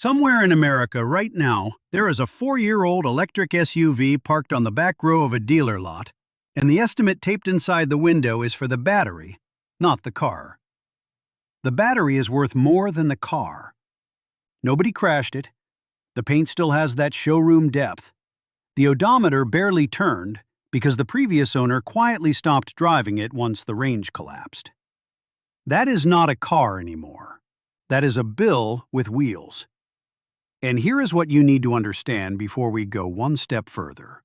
Somewhere in America right now, there is a 4-year-old electric SUV parked on the back row of a dealer lot, and the estimate taped inside the window is for the battery, not the car. The battery is worth more than the car. Nobody crashed it. The paint still has that showroom depth. The odometer barely turned because the previous owner quietly stopped driving it once the range collapsed. That is not a car anymore. That is a bill with wheels. And here is what you need to understand before we go one step further.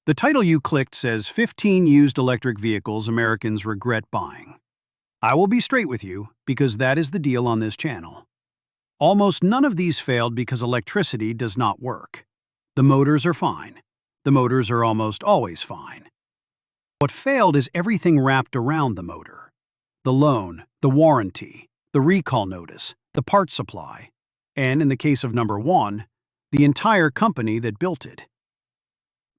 The title you clicked says 15 used electric vehicles Americans regret buying. I will be straight with you because that is the deal on this channel. Almost none of these failed because electricity does not work. The motors are fine. The motors are almost always fine. What failed is everything wrapped around the motor. The loan, the warranty, the recall notice, the part supply, and in the case of number 1, the entire company that built it.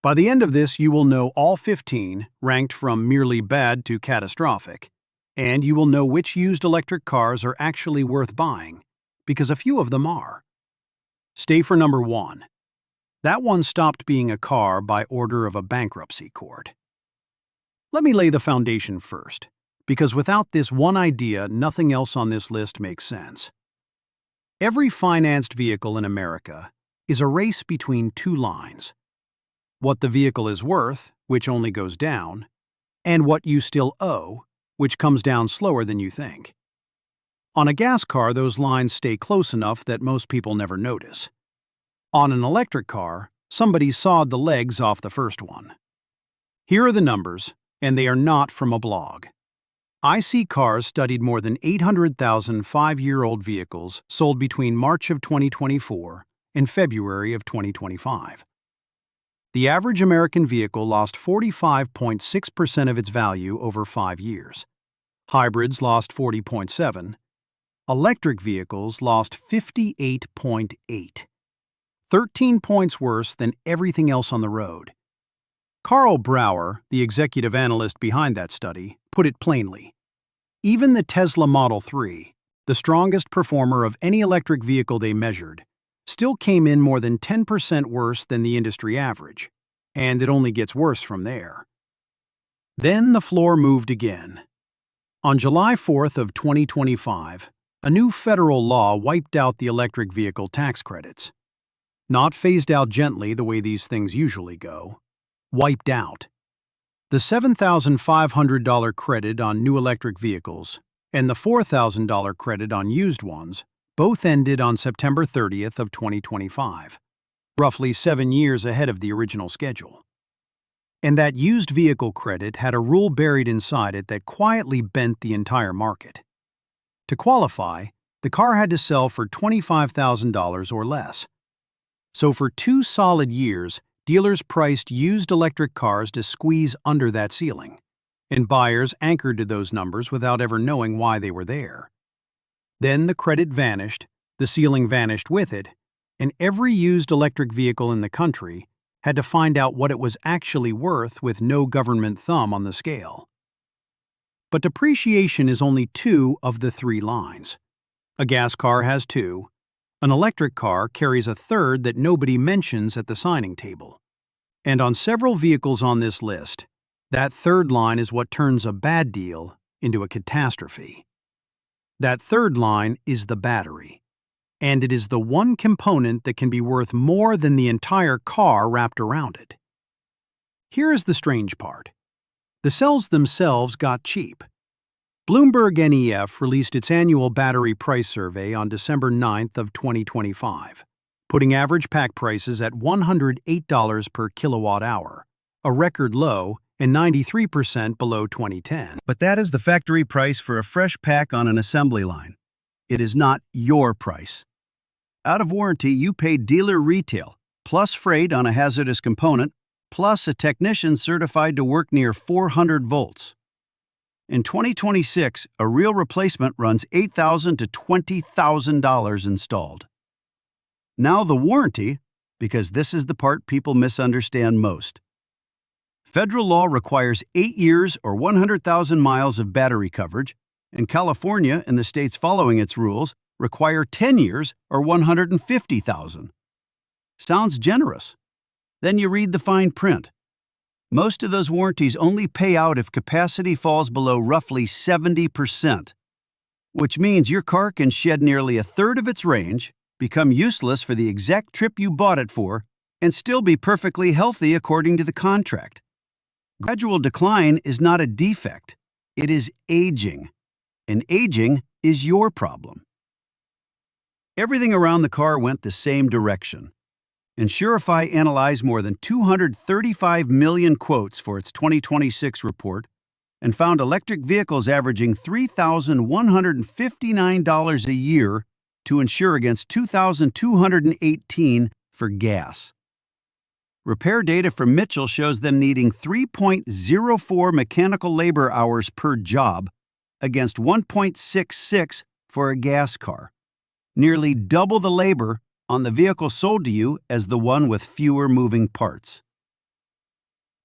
By the end of this, you will know all 15, ranked from merely bad to catastrophic, and you will know which used electric cars are actually worth buying, because a few of them are. Stay for number 1. That one stopped being a car by order of a bankruptcy court. Let me lay the foundation first, because without this one idea, nothing else on this list makes sense. Every financed vehicle in America is a race between two lines: what the vehicle is worth, which only goes down, and what you still owe, which comes down slower than you think. On a gas car, those lines stay close enough that most people never notice. On an electric car, somebody sawed the legs off the first one. Here are the numbers, and they are not from a blog. IC Cars studied more than 800,000 5-year-old vehicles sold between March of 2024 and February of 2025. The average American vehicle lost 45.6% of its value over 5 years. Hybrids lost 40.7%. Electric vehicles lost 58.8%. 13 points worse than everything else on the road. Carl Brauer, the executive analyst behind that study, put it plainly. Even the Tesla Model 3, the strongest performer of any electric vehicle they measured, still came in more than 10% worse than the industry average, and it only gets worse from there. Then the floor moved again. On July 4th of 2025, a new federal law wiped out the electric vehicle tax credits. Not phased out gently the way these things usually go. Wiped out. The $7,500 credit on new electric vehicles and the $4,000 credit on used ones both ended on September 30th of 2025, roughly 7 years ahead of the original schedule. And that used vehicle credit had a rule buried inside it that quietly bent the entire market. To qualify, the car had to sell for $25,000 or less. So for 2 solid years, dealers priced used electric cars to squeeze under that ceiling, and buyers anchored to those numbers without ever knowing why they were there. Then the credit vanished, the ceiling vanished with it, and every used electric vehicle in the country had to find out what it was actually worth with no government thumb on the scale. But depreciation is only 2 of the 3 lines. A gas car has 2. An electric car carries a third that nobody mentions at the signing table. And on several vehicles on this list, that third line is what turns a bad deal into a catastrophe. That third line is the battery, and it is the one component that can be worth more than the entire car wrapped around it. Here is the strange part. The cells themselves got cheap. Bloomberg NEF released its annual battery price survey on December 9th of 2025, putting average pack prices at $108 per kilowatt-hour, a record low and 93% below 2010. But that is the factory price for a fresh pack on an assembly line. It is not your price. Out of warranty, you paid dealer retail, plus freight on a hazardous component, plus a technician certified to work near 400 volts. In 2026, a real replacement runs $8,000 to $20,000 installed. Now the warranty, because this is the part people misunderstand most. Federal law requires 8 years or 100,000 miles of battery coverage, and California and the states following its rules require 10 years or 150,000. Sounds generous. Then you read the fine print. Most of those warranties only pay out if capacity falls below roughly 70%, which means your car can shed nearly a third of its range, become useless for the exact trip you bought it for, and still be perfectly healthy according to the contract. Gradual decline is not a defect, it is aging, and aging is your problem. Everything around the car went the same direction. Insurify analyzed more than 235 million quotes for its 2026 report and found electric vehicles averaging $3,159 a year to insure against $2,218 for gas. Repair data from Mitchell shows them needing 3.04 mechanical labor hours per job against 1.66 for a gas car, nearly double the labor on the vehicle sold to you as the one with fewer moving parts.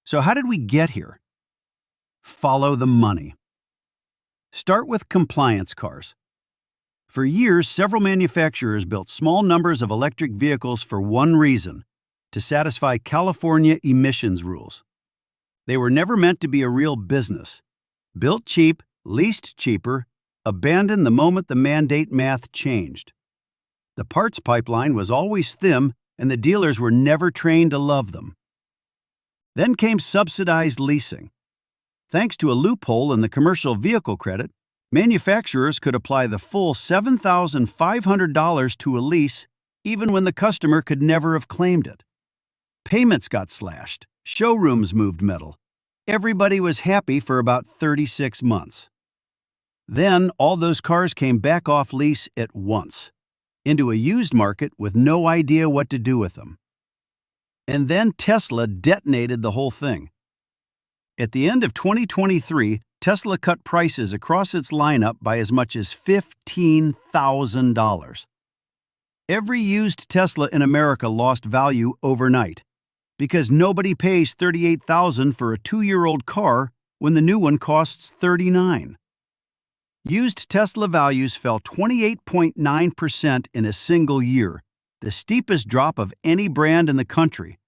So how did we get here? Follow the money. Start with compliance cars. For years, several manufacturers built small numbers of electric vehicles for one reason: to satisfy California emissions rules. They were never meant to be a real business. Built cheap, leased cheaper, abandoned the moment the mandate math changed. The parts pipeline was always thin, and the dealers were never trained to love them. Then came subsidized leasing. Thanks to a loophole in the commercial vehicle credit, manufacturers could apply the full $7,500 to a lease even when the customer could never have claimed it. Payments got slashed, showrooms moved metal. Everybody was happy for about 36 months. Then all those cars came back off lease at once, into a used market with no idea what to do with them. And then Tesla detonated the whole thing. At the end of 2023, Tesla cut prices across its lineup by as much as $15,000. Every used Tesla in America lost value overnight, because nobody pays $38,000 for a 2-year-old car when the new one costs $39,000. Used Tesla values fell 28.9% in a single year, the steepest drop of any brand in the country,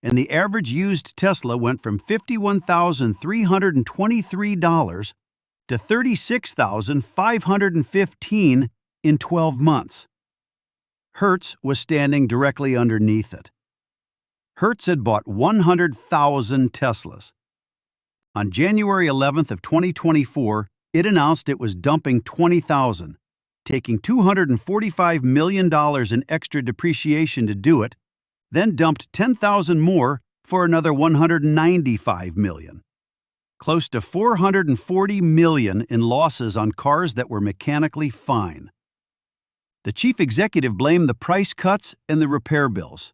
and the average used Tesla went from $51,323 to $36,515 in 12 months. Hertz was standing directly underneath it. Hertz had bought 100,000 Teslas. On January 11th of 2024, it announced it was dumping 20,000, taking $245 million in extra depreciation to do it, then dumped 10,000 more for another $195 million. Close to $440 million in losses on cars that were mechanically fine. The chief executive blamed the price cuts and the repair bills,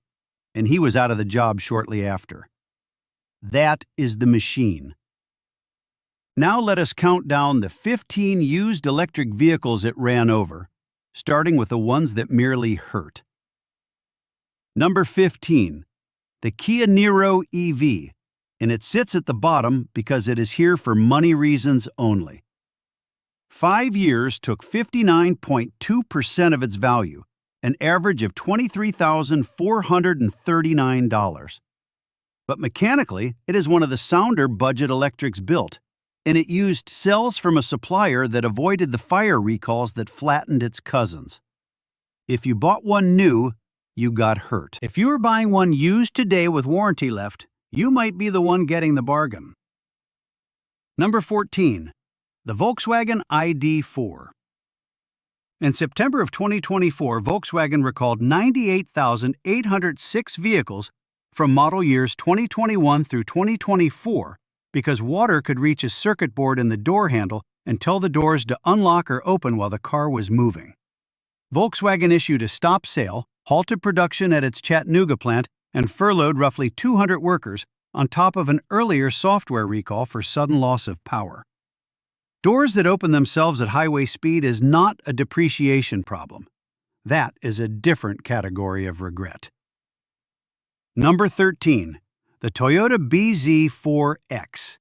and he was out of the job shortly after. That is the machine. Now let us count down the 15 used electric vehicles it ran over, starting with the ones that merely hurt. Number 15, the Kia Niro EV, and it sits at the bottom because it is here for money reasons only. 5 years took 59.2% of its value, an average of $23,439. But mechanically, it is one of the sounder budget electrics built, and it used cells from a supplier that avoided the fire recalls that flattened its cousins. If you bought one new, you got hurt. If you were buying one used today with warranty left, you might be the one getting the bargain. Number 14, the Volkswagen ID Four. In September of 2024, Volkswagen recalled 98,806 vehicles from model years 2021 through 2024 because water could reach a circuit board in the door handle and tell the doors to unlock or open while the car was moving. Volkswagen issued a stop sale, halted production at its Chattanooga plant, and furloughed roughly 200 workers on top of an earlier software recall for sudden loss of power. Doors that open themselves at highway speed is not a depreciation problem. That is a different category of regret. Number 13, the Toyota BZ4X.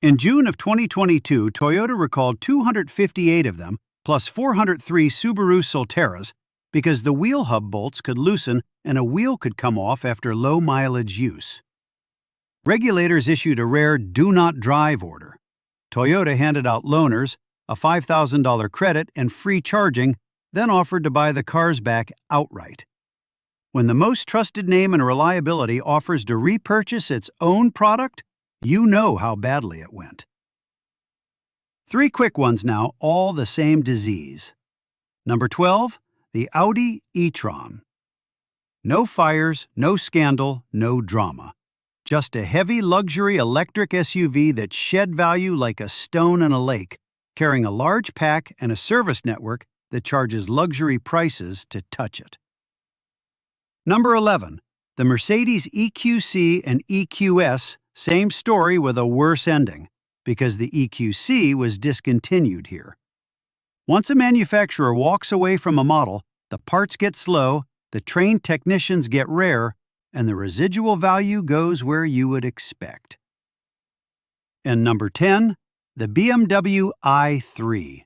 In June of 2022, Toyota recalled 258 of them plus 403 Subaru Solterras because the wheel hub bolts could loosen and a wheel could come off after low mileage use. Regulators issued a rare do not drive order. Toyota handed out loaners, a $5,000 credit, and free charging, then offered to buy the cars back outright. When the most trusted name in reliability offers to repurchase its own product, you know how badly it went. 3 quick ones now, all the same disease. Number 12, the Audi e-tron. No fires, no scandal, no drama. Just a heavy luxury electric SUV that shed value like a stone in a lake, carrying a large pack and a service network that charges luxury prices to touch it. Number 11, the Mercedes EQC and EQS, same story with a worse ending, because the EQC was discontinued here. Once a manufacturer walks away from a model, the parts get slow, the trained technicians get rare, and the residual value goes where you would expect. And number 10, the BMW i3.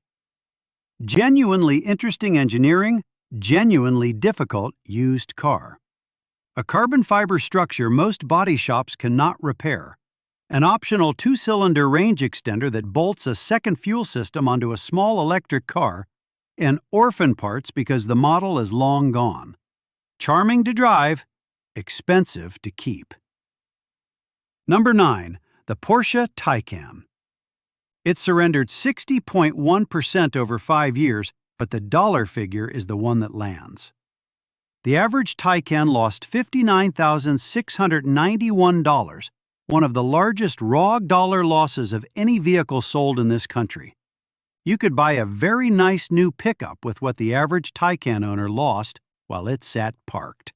Genuinely interesting engineering, genuinely difficult used car. A carbon fiber structure most body shops cannot repair. An optional 2-cylinder range extender that bolts a second fuel system onto a small electric car, and orphan parts because the model is long gone. Charming to drive, expensive to keep. Number 9, the Porsche Taycan. It surrendered 60.1% over 5 years, but the dollar figure is the one that lands. The average Taycan lost $59,691, one of the largest raw dollar losses of any vehicle sold in this country. You could buy a very nice new pickup with what the average Taycan owner lost while it sat parked.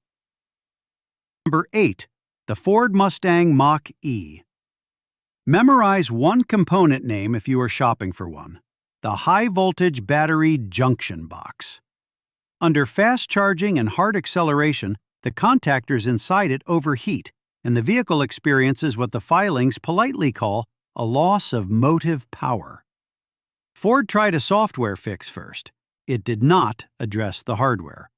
Number 8, the Ford Mustang Mach E. Memorize one component name if you are shopping for one: the high-voltage battery junction box. Under fast charging and hard acceleration, the contactors inside it overheat, and the vehicle experiences what the filings politely call a loss of motive power. Ford tried a software fix first. It did not address the hardware.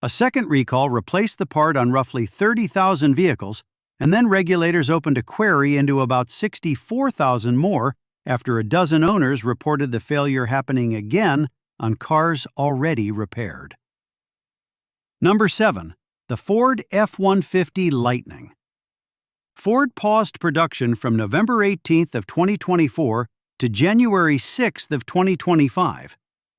A second recall replaced the part on roughly 30,000 vehicles, and then regulators opened a query into about 64,000 more after a dozen owners reported the failure happening again on cars already repaired. Number 7, the Ford F-150 Lightning. Ford paused production from November 18th of 2024 to January 6th of 2025,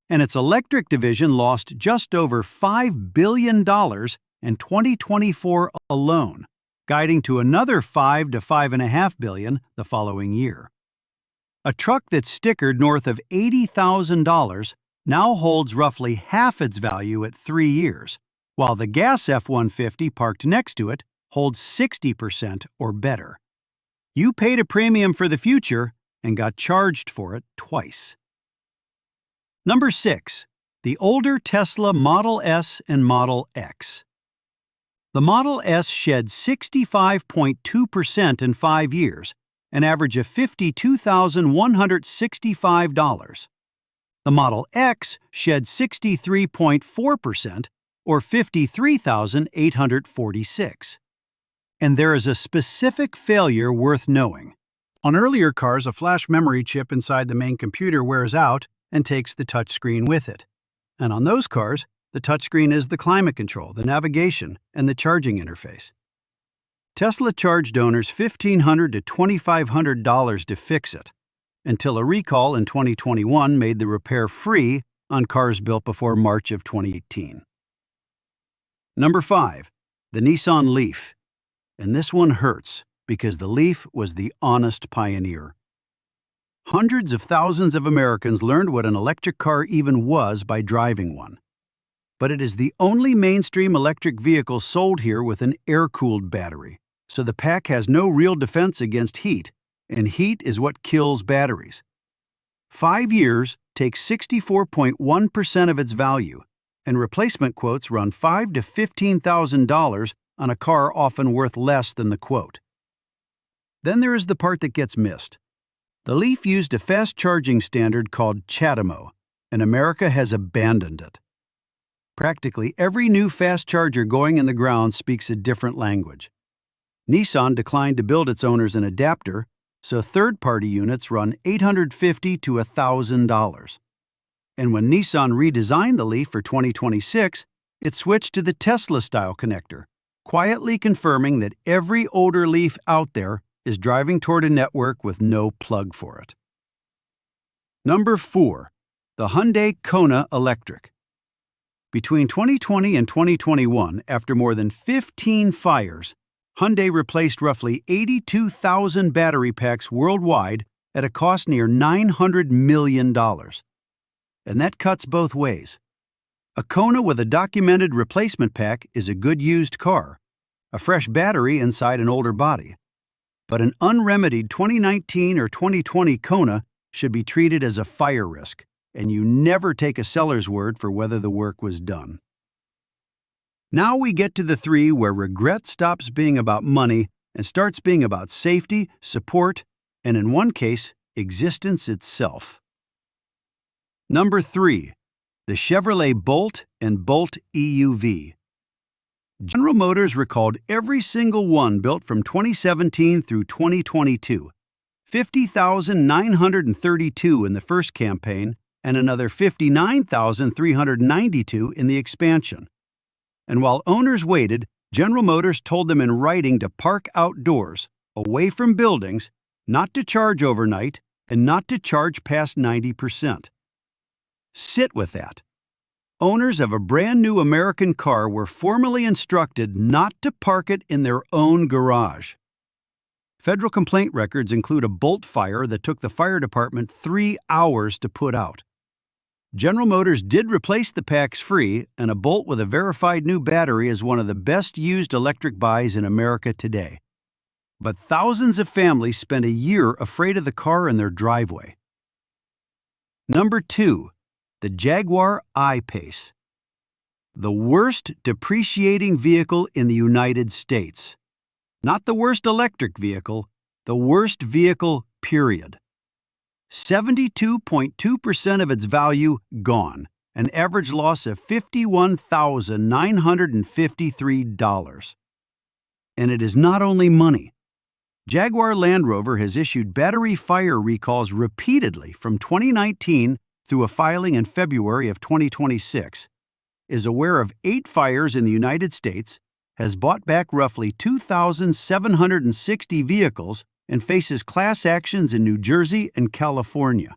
and its electric division lost just over $5 billion in 2024 alone, guiding to another $5 to $5.5 billion the following year. A truck that's stickered north of $80,000 now holds roughly half its value at 3 years, while the gas F-150 parked next to it holds 60% or better. You paid a premium for the future and got charged for it twice. Number 6, the older Tesla Model S and Model X. The Model S shed 65.2% in 5 years, an average of $52,165. The Model X shed 63.4%, or $53,846. And there is a specific failure worth knowing. On earlier cars, a flash memory chip inside the main computer wears out and takes the touchscreen with it. And on those cars, the touchscreen is the climate control, the navigation, and the charging interface. Tesla charged owners $1,500 to $2,500 to fix it, until a recall in 2021 made the repair free on cars built before March of 2018. Number 5, the Nissan Leaf. And this one hurts because the Leaf was the honest pioneer. Hundreds of thousands of Americans learned what an electric car even was by driving one. But it is the only mainstream electric vehicle sold here with an air-cooled battery, so the pack has no real defense against heat, and heat is what kills batteries. 5 years takes 64.1% of its value, and replacement quotes run $5,000 to $15,000 on a car often worth less than the quote. Then there is the part that gets missed. The Leaf used a fast charging standard called CHAdeMO, and America has abandoned it. Practically every new fast charger going in the ground speaks a different language. Nissan declined to build its owners an adapter, so third-party units run $850 to $1,000. And when Nissan redesigned the Leaf for 2026, it switched to the Tesla-style connector, quietly confirming that every older Leaf out there is driving toward a network with no plug for it. Number 4. The Hyundai Kona Electric. Between 2020 and 2021, after more than 15 fires, Hyundai replaced roughly 82,000 battery packs worldwide at a cost near $900 million. And that cuts both ways. A Kona with a documented replacement pack is a good used car, a fresh battery inside an older body. But an unremedied 2019 or 2020 Kona should be treated as a fire risk, and you never take a seller's word for whether the work was done. Now we get to the 3 where regret stops being about money and starts being about safety, support, and in one case, existence itself. Number 3. The Chevrolet Bolt and Bolt EUV. General Motors recalled every single one built from 2017 through 2022, 50,932 in the first campaign and another 59,392 in the expansion. And while owners waited, General Motors told them in writing to park outdoors, away from buildings, not to charge overnight, and not to charge past 90%. Sit with that. Owners of a brand new American car were formally instructed not to park it in their own garage. Federal complaint records include a Bolt fire that took the fire department 3 hours to put out. General Motors did replace the packs free, and a Bolt with a verified new battery is one of the best used electric buys in America today. But thousands of families spent a year afraid of the car in their driveway. Number 2. The Jaguar I Pace. The worst depreciating vehicle in the United States. Not the worst electric vehicle, the worst vehicle, period. 72.2% of its value gone, an average loss of $51,953. And it is not only money. Jaguar Land Rover has issued battery fire recalls repeatedly from 2019 through a filing in February of 2026, is aware of 8 fires in the United States, has bought back roughly 2,760 vehicles, and faces class actions in New Jersey and California.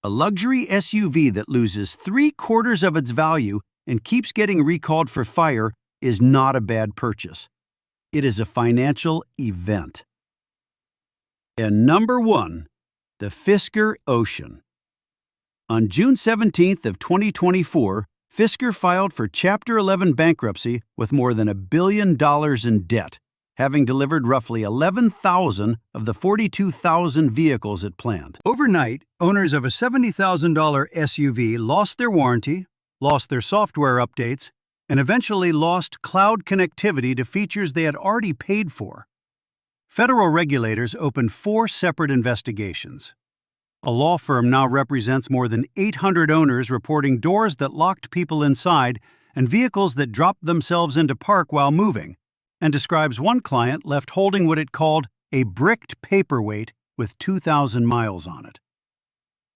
A luxury SUV that loses 3/4 of its value and keeps getting recalled for fire is not a bad purchase. It is a financial event. And number 1, the Fisker Ocean. On June 17th of 2024, Fisker filed for Chapter 11 bankruptcy with more than $1 billion in debt, having delivered roughly 11,000 of the 42,000 vehicles it planned. Overnight, owners of a $70,000 SUV lost their warranty, lost their software updates, and eventually lost cloud connectivity to features they had already paid for. Federal regulators opened 4 separate investigations. A law firm now represents more than 800 owners reporting doors that locked people inside and vehicles that dropped themselves into park while moving, and describes one client left holding what it called a bricked paperweight with 2,000 miles on it.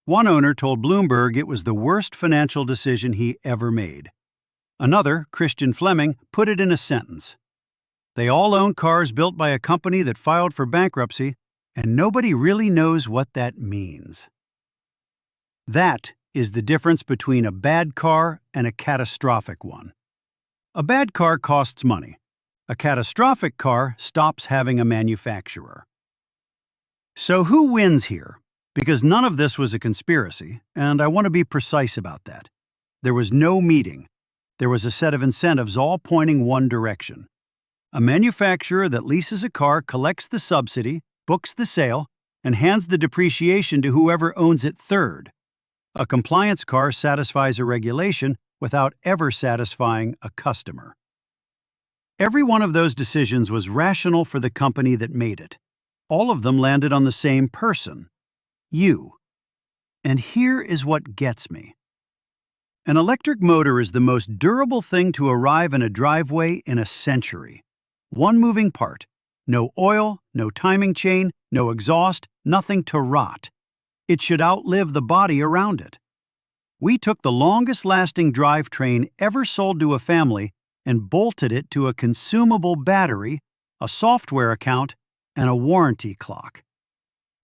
One owner told Bloomberg it was the worst financial decision he ever made. Another, Christian Fleming, put it in a sentence. They all own cars built by a company that filed for bankruptcy, and nobody really knows what that means. That is the difference between a bad car and a catastrophic one. A bad car costs money. A catastrophic car stops having a manufacturer. So who wins here? Because none of this was a conspiracy, and I want to be precise about that. There was no meeting. There was a set of incentives all pointing one direction. A manufacturer that leases a car collects the subsidy, books the sale, and hands the depreciation to whoever owns it third. A compliance car satisfies a regulation without ever satisfying a customer. Every one of those decisions was rational for the company that made it. All of them landed on the same person, you. And here is what gets me. An electric motor is the most durable thing to arrive in a driveway in a century. One moving part. No oil, no timing chain, no exhaust, nothing to rot. It should outlive the body around it. We took the longest-lasting drivetrain ever sold to a family and bolted it to a consumable battery, a software account, and a warranty clock.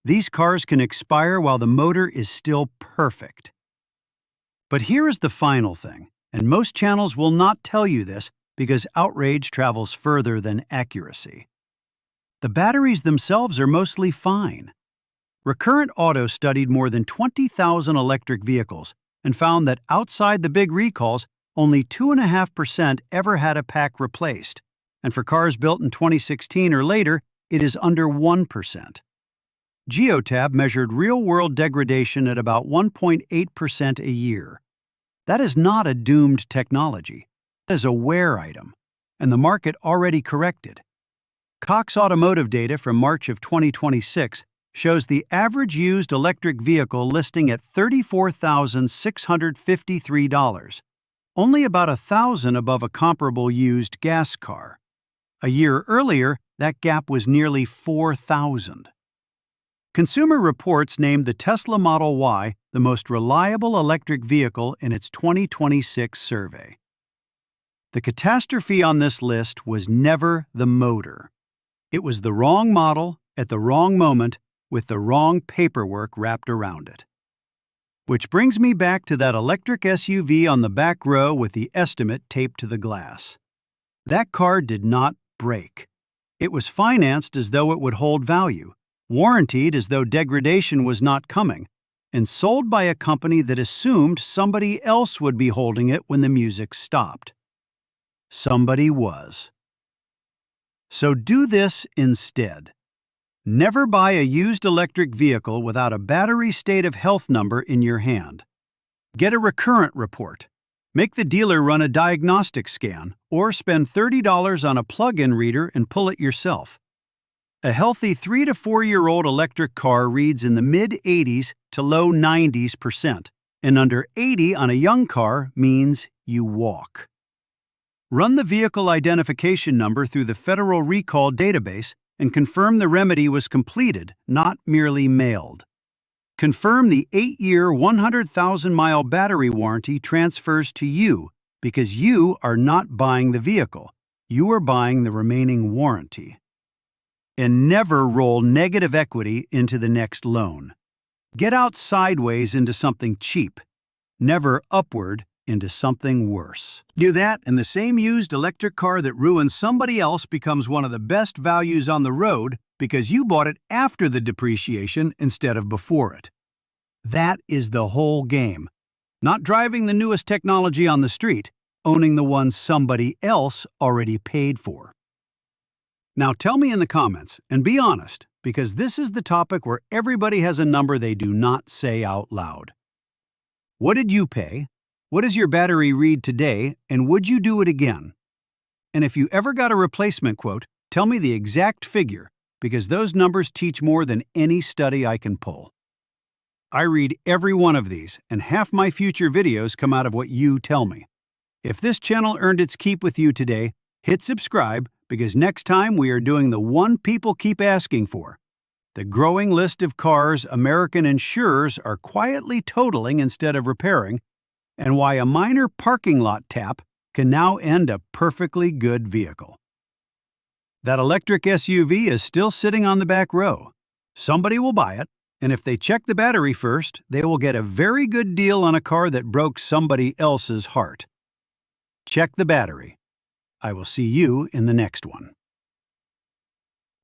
These cars can expire while the motor is still perfect. But here is the final thing, and most channels will not tell you this because outrage travels further than accuracy. The batteries themselves are mostly fine. Recurrent Auto studied more than 20,000 electric vehicles and found that outside the big recalls, only 2.5% ever had a pack replaced, and for cars built in 2016 or later, it is under 1%. Geotab measured real-world degradation at about 1.8% a year. That is not a doomed technology. That is a wear item, and the market already corrected. Cox Automotive data from March of 2026 shows the average used electric vehicle listing at $34,653, only about $1,000 above a comparable used gas car. A year earlier, that gap was nearly $4,000. Consumer Reports named the Tesla Model Y the most reliable electric vehicle in its 2026 survey. The catastrophe on this list was never the motor. It was the wrong model at the wrong moment with the wrong paperwork wrapped around it. Which brings me back to that electric SUV on the back row with the estimate taped to the glass. That car did not break. It was financed as though it would hold value, warrantied as though degradation was not coming, and sold by a company that assumed somebody else would be holding it when the music stopped. Somebody was. So do this instead. Never buy a used electric vehicle without a battery state of health number in your hand. Get a recurrent report. Make the dealer run a diagnostic scan, or spend $30 on a plug-in reader and pull it yourself. A healthy 3 to 4-year-old electric car reads in the mid-80s to low 90s%, and under 80 on a young car means you walk. Run the vehicle identification number through the Federal Recall database and confirm the remedy was completed, not merely mailed. Confirm the 8-year, 100,000-mile battery warranty transfers to you because you are not buying the vehicle. You are buying the remaining warranty. And never roll negative equity into the next loan. Get out sideways into something cheap, never upward into something worse. Do that, and the same used electric car that ruins somebody else becomes one of the best values on the road because you bought it after the depreciation instead of before it. That is the whole game. Not driving the newest technology on the street, owning the one somebody else already paid for. Now tell me in the comments, and be honest, because this is the topic where everybody has a number they do not say out loud. What did you pay? What does your battery read today, and would you do it again? And if you ever got a replacement quote, tell me the exact figure, because those numbers teach more than any study I can pull. I read every one of these, and half my future videos come out of what you tell me. If this channel earned its keep with you today, hit subscribe, because next time we are doing the one people keep asking for, the growing list of cars American insurers are quietly totaling instead of repairing, and why a minor parking lot tap can now end a perfectly good vehicle. That electric SUV is still sitting on the back row. Somebody will buy it, and if they check the battery first, they will get a very good deal on a car that broke somebody else's heart. Check the battery. I will see you in the next one.